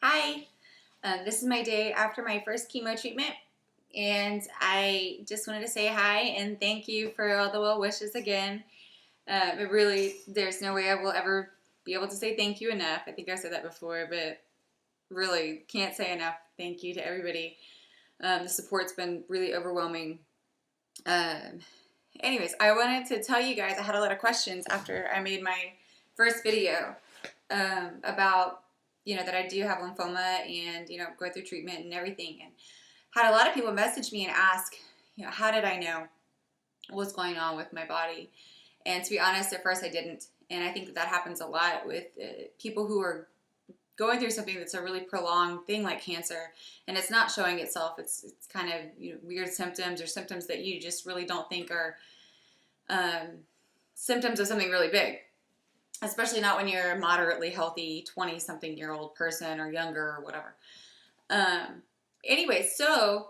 Hi, this is my day after my first chemo treatment, and I just wanted to say hi and thank you for all the well wishes again. But really, there's no way I will ever be able to say thank you enough. I think I said that before, but really can't say enough thank you to everybody. The support's been really overwhelming. Um, Anyways, I wanted to tell you guys I had a lot of questions after I made my first video about that I do have lymphoma and go through treatment and everything, and had a lot of people message me and ask how did I know what's going on with my body. And to be honest, at first I didn't, and I think that happens a lot with people who are going through something that's a really prolonged thing like cancer, and it's not showing itself. It's kind of weird symptoms or symptoms that you just really don't think are symptoms of something really big, especially not when you're a moderately healthy 20-something-year-old person or younger or whatever. Anyway, so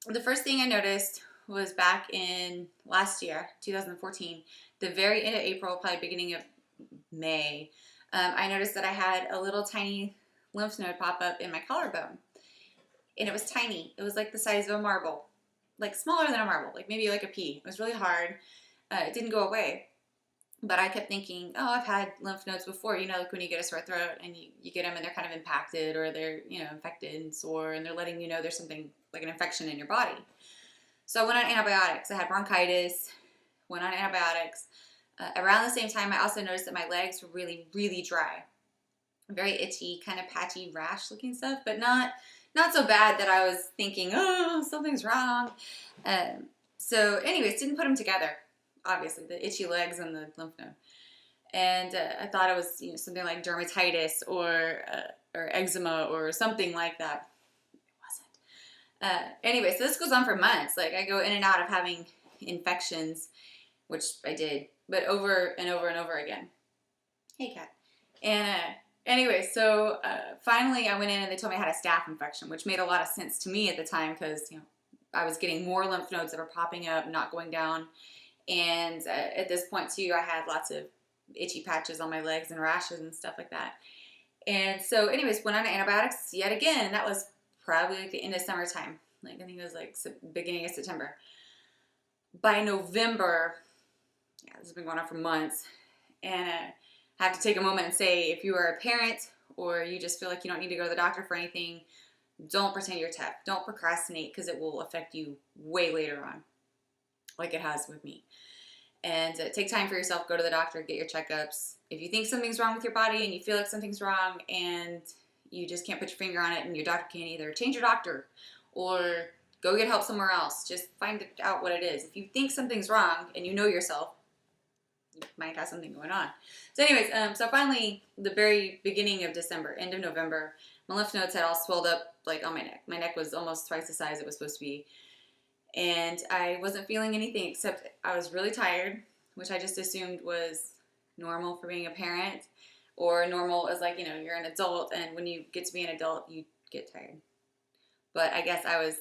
the first thing I noticed was back in last year, 2014, the very end of April, probably beginning of May. I noticed that I had a little tiny lymph node pop up in my collarbone, and it was tiny. It was like the size of a marble, like smaller than a marble, like maybe like a pea. It was really hard. It didn't go away. But I kept thinking, oh, I've had lymph nodes before, like when you get a sore throat and you get them and they're kind of impacted, or they're, infected and sore, and they're letting you know there's something like an infection in your body. So I went on antibiotics. I had bronchitis, went on antibiotics. Around the same time, I also noticed that my legs were really, really dry. Very itchy, kind of patchy rash looking stuff, but not so bad that I was thinking, oh, something's wrong. So anyways, didn't put them together. Obviously, the itchy legs and the lymph node, and I thought it was something like dermatitis or eczema or something like that. It wasn't. Anyway, so this goes on for months. Like I go in and out of having infections, which I did, but over and over and over again. Hey, cat. And anyway, so finally I went in and they told me I had a staph infection, which made a lot of sense to me at the time because I was getting more lymph nodes that were popping up, not going down. And at this point, too, I had lots of itchy patches on my legs and rashes and stuff like that. And so, anyways, went on antibiotics yet again. And that was probably like the end of summertime. Like, I think it was like beginning of September. By November, this has been going on for months. And I have to take a moment and say, if you are a parent or you just feel like you don't need to go to the doctor for anything, don't pretend you're tough. Don't procrastinate, because it will affect you way later on, like it has with me. And take time for yourself. Go to the doctor, get your checkups. If you think something's wrong with your body and you feel like something's wrong and you just can't put your finger on it and your doctor can't either, change your doctor or go get help somewhere else. Just find out what it is. If you think something's wrong and you know yourself, you might have something going on. So anyways, so finally, the very beginning of December, end of November, my lymph nodes had all swelled up like on my neck. My neck was almost twice the size it was supposed to be. And I wasn't feeling anything except I was really tired, which I just assumed was normal for being a parent, or normal as like, you're an adult, and when you get to be an adult, you get tired. But I guess I was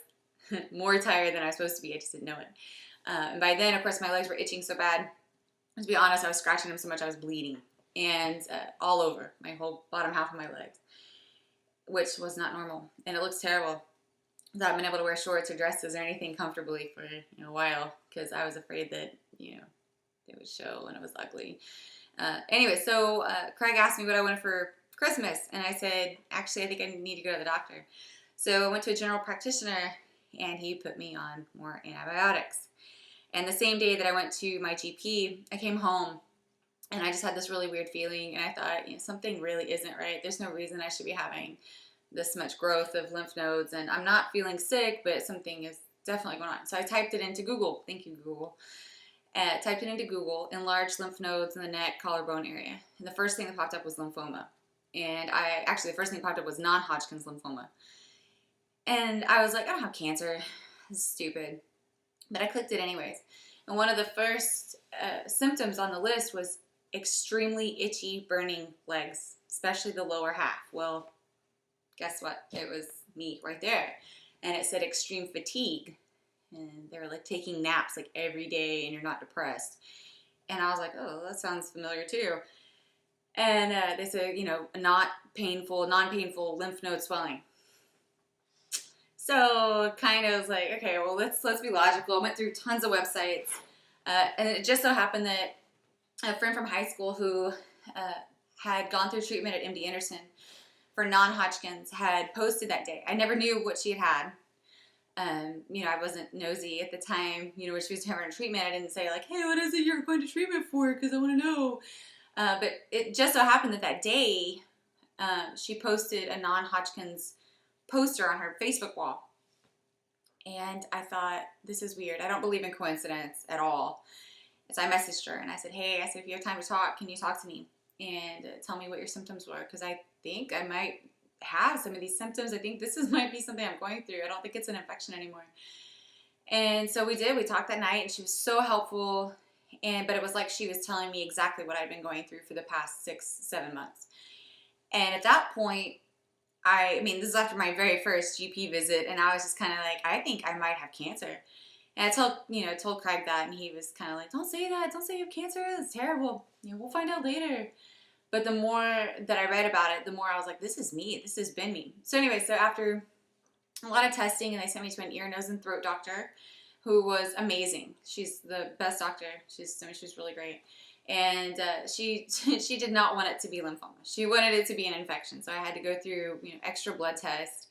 more tired than I was supposed to be. I just didn't know it. And by then, of course, my legs were itching so bad. To be honest, I was scratching them so much I was bleeding, and all over my whole bottom half of my legs, which was not normal, and it looks terrible. I haven't been able to wear shorts or dresses or anything comfortably for a while because I was afraid that they would show and it was ugly. Anyway, so Craig asked me what I wanted for Christmas, and I said, actually, I think I need to go to the doctor. So I went to a general practitioner, and he put me on more antibiotics. And the same day that I went to my GP, I came home, and I just had this really weird feeling, and I thought, something really isn't right. There's no reason I should be having this much growth of lymph nodes, and I'm not feeling sick, but something is definitely going on. So I typed it into Google. Thank you, Google. Typed it into Google, enlarged lymph nodes in the neck, collarbone area. And the first thing that popped up was lymphoma. And the first thing that popped up was non-Hodgkin's lymphoma. And I was like, I don't have cancer. This is stupid. But I clicked it anyways. And one of the first symptoms on the list was extremely itchy, burning legs, especially the lower half. Well, guess what? It was me right there. And it said extreme fatigue. And they were like taking naps like every day and you're not depressed. And I was like, oh, that sounds familiar too. And they said, not painful, non-painful lymph node swelling. So kind of was like, okay, well, let's be logical. I went through tons of websites, and it just so happened that a friend from high school who had gone through treatment at MD Anderson for non-Hodgkin's had posted that day. I never knew what she had had. I wasn't nosy at the time, when she was having treatment. I didn't say like, hey, what is it you're going to treatment for? Because I want to know. But it just so happened that day, she posted a non-Hodgkin's poster on her Facebook wall. And I thought, this is weird. I don't believe in coincidence at all. So I messaged her and I said, hey, if you have time to talk, can you talk to me and tell me what your symptoms were? Because I think I might have some of these symptoms. I think might be something I'm going through. I don't think it's an infection anymore. And so we did. We talked that night and she was so helpful. But it was like she was telling me exactly what I'd been going through for the past 6-7 months. And at that point, this is after my very first GP visit, and I was just kind of like, I think I might have cancer. And I told Craig that, and he was kind of like, don't say that. Don't say you have cancer. It's terrible. We'll find out later. But the more that I read about it, the more I was like, this is me. This has been me. So anyway, so after a lot of testing, and they sent me to an ear, nose, and throat doctor who was amazing. She's the best doctor. She's really great. And she did not want it to be lymphoma. She wanted it to be an infection. So I had to go through extra blood test.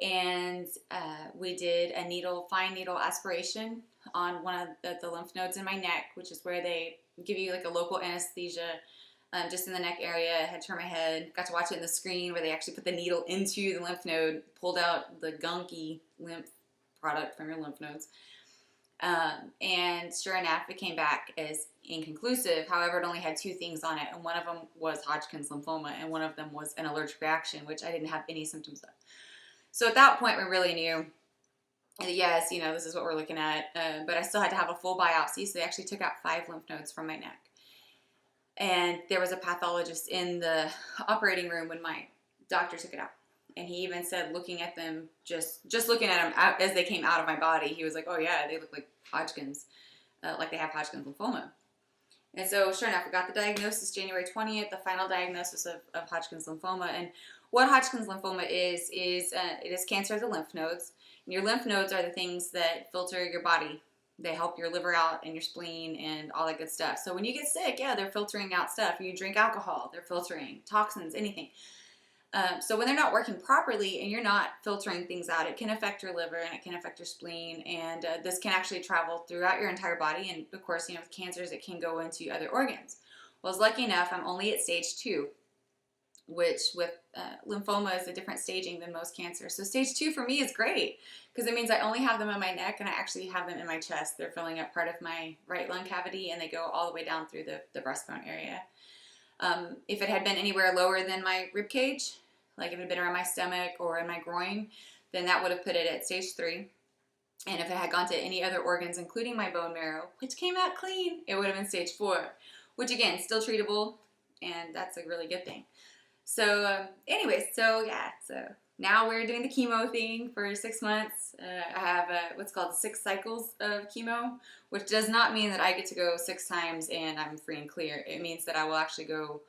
And we did a fine needle aspiration on one of the lymph nodes in my neck, which is where they give you like a local anesthesia just in the neck area. I had to turn my head, got to watch it in the screen where they actually put the needle into the lymph node, pulled out the gunky lymph product from your lymph nodes. And sure enough, it came back as inconclusive. However, it only had 2 things on it, and one of them was Hodgkin's lymphoma, and one of them was an allergic reaction, which I didn't have any symptoms of. So at that point, we really knew that yes, this is what we're looking at. But I still had to have a full biopsy, so they actually took out 5 lymph nodes from my neck. And there was a pathologist in the operating room when my doctor took it out. And he even said, looking at them, just looking at them as they came out of my body, he was like, oh yeah, they look like Hodgkin's, like they have Hodgkin's lymphoma. And so sure enough, we got the diagnosis January 20th, the final diagnosis of Hodgkin's lymphoma. And what Hodgkin's lymphoma is it is cancer of the lymph nodes. And your lymph nodes are the things that filter your body. They help your liver out and your spleen and all that good stuff. So when you get sick, yeah, they're filtering out stuff. You drink alcohol, they're filtering toxins, anything. So when they're not working properly and you're not filtering things out, it can affect your liver and it can affect your spleen, and this can actually travel throughout your entire body. And of course, with cancers, it can go into other organs. Well, I was lucky enough, I'm only at stage 2, which with lymphoma is a different staging than most cancers. So stage 2 for me is great because it means I only have them in my neck and I actually have them in my chest. They're filling up part of my right lung cavity and they go all the way down through the breastbone area. If it had been anywhere lower than my rib cage, like if it had been around my stomach or in my groin, then that would have put it at stage 3. And if it had gone to any other organs, including my bone marrow, which came out clean, it would have been stage 4, which again, still treatable, and that's a really good thing. So anyway, so now we're doing the chemo thing for 6 months. I have what's called 6 cycles of chemo, which does not mean that I get to go 6 times and I'm free and clear. It means that I will actually go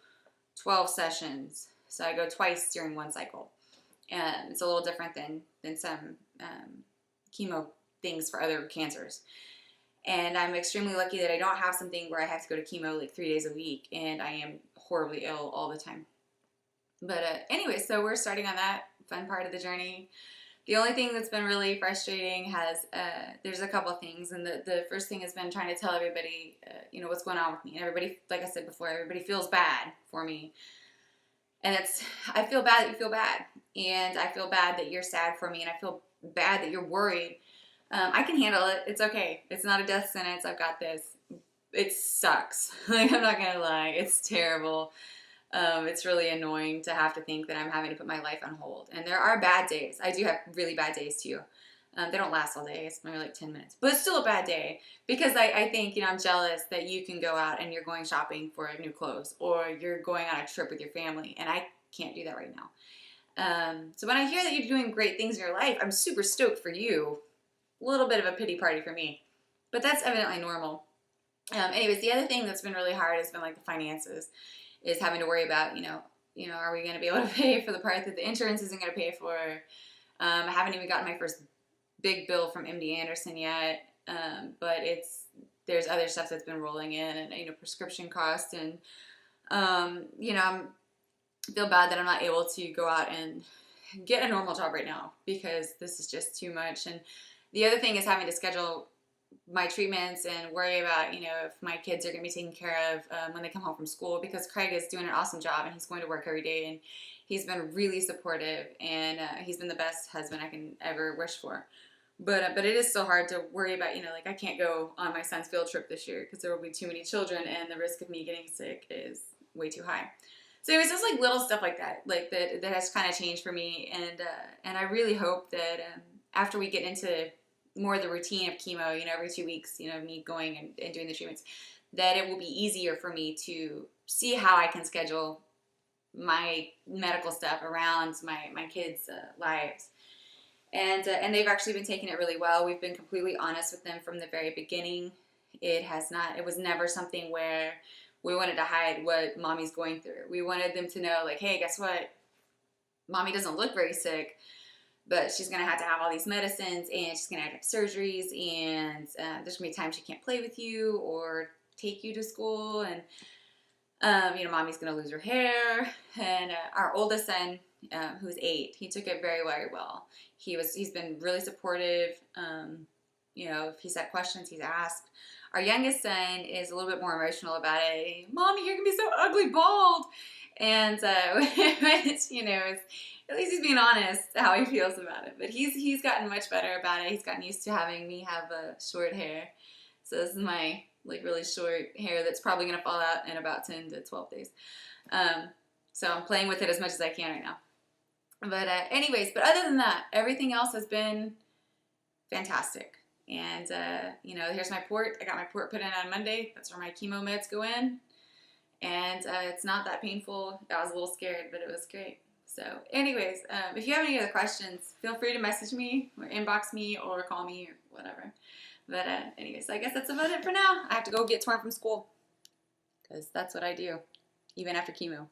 12 sessions. So I go twice during one cycle. It's a little different than some chemo things for other cancers. And I'm extremely lucky that I don't have something where I have to go to chemo like 3 days a week and I am horribly ill all the time. But anyway, so we're starting on that fun part of the journey. The only thing that's been really frustrating there's a couple things. And the first thing has been trying to tell everybody, what's going on with me. And everybody, like I said before, everybody feels bad for me. And I feel bad that you feel bad. And I feel bad that you're sad for me. And I feel bad that you're worried. I can handle it. It's okay. It's not a death sentence. I've got this. It sucks. Like, I'm not going to lie. It's terrible. It's really annoying to have to think that I'm having to put my life on hold. And there are bad days. I do have really bad days too. They don't last all day. It's maybe like 10 minutes. But it's still a bad day because I think, I'm jealous that you can go out and you're going shopping for new clothes or you're going on a trip with your family. And I can't do that right now. So when I hear that you're doing great things in your life, I'm super stoked for you. A little bit of a pity party for me. But that's evidently normal. Anyways, the other thing that's been really hard has been like the finances. is having to worry about, are we going to be able to pay for the part that the insurance isn't going to pay for? I haven't even gotten my first big bill from MD Anderson yet, but there's other stuff that's been rolling in, and prescription costs, and I feel bad that I'm not able to go out and get a normal job right now because this is just too much. And the other thing is having to schedule my treatments and worry about, if my kids are going to be taken care of when they come home from school, because Craig is doing an awesome job and he's going to work every day, and he's been really supportive, and he's been the best husband I can ever wish for. But it is so hard to worry about, like I can't go on my son's field trip this year because there will be too many children and the risk of me getting sick is way too high. So it was just like little stuff like that, that has kind of changed for me, and I really hope that after we get into more of the routine of chemo, every 2 weeks, me going and doing the treatments, that it will be easier for me to see how I can schedule my medical stuff around my kids' lives. And they've actually been taking it really well. We've been completely honest with them from the very beginning. It was never something where we wanted to hide what mommy's going through. We wanted them to know, like, hey, guess what? Mommy doesn't look very sick, but she's going to have all these medicines, and she's going to have surgeries, and there's going to be times she can't play with you or take you to school, and mommy's going to lose her hair. And our oldest son, who's 8, he took it very, very well. He's been really supportive. If he's had questions, he's asked. Our youngest son is a little bit more emotional about it. Mommy, you're going to be so ugly bald. And, at least he's being honest how he feels about it. But he's gotten much better about it. He's gotten used to having me have short hair. So this is my really short hair that's probably going to fall out in about 10 to 12 days. So I'm playing with it as much as I can right now. But anyways, but other than that, everything else has been fantastic. And, here's my port. I got my port put in on Monday. That's where my chemo meds go in. And it's not that painful. I was a little scared, but it was great. So anyways, if you have any other questions, feel free to message me or inbox me or call me or whatever. But anyways, I guess that's about it for now. I have to go get Torn from school because that's what I do, even after chemo.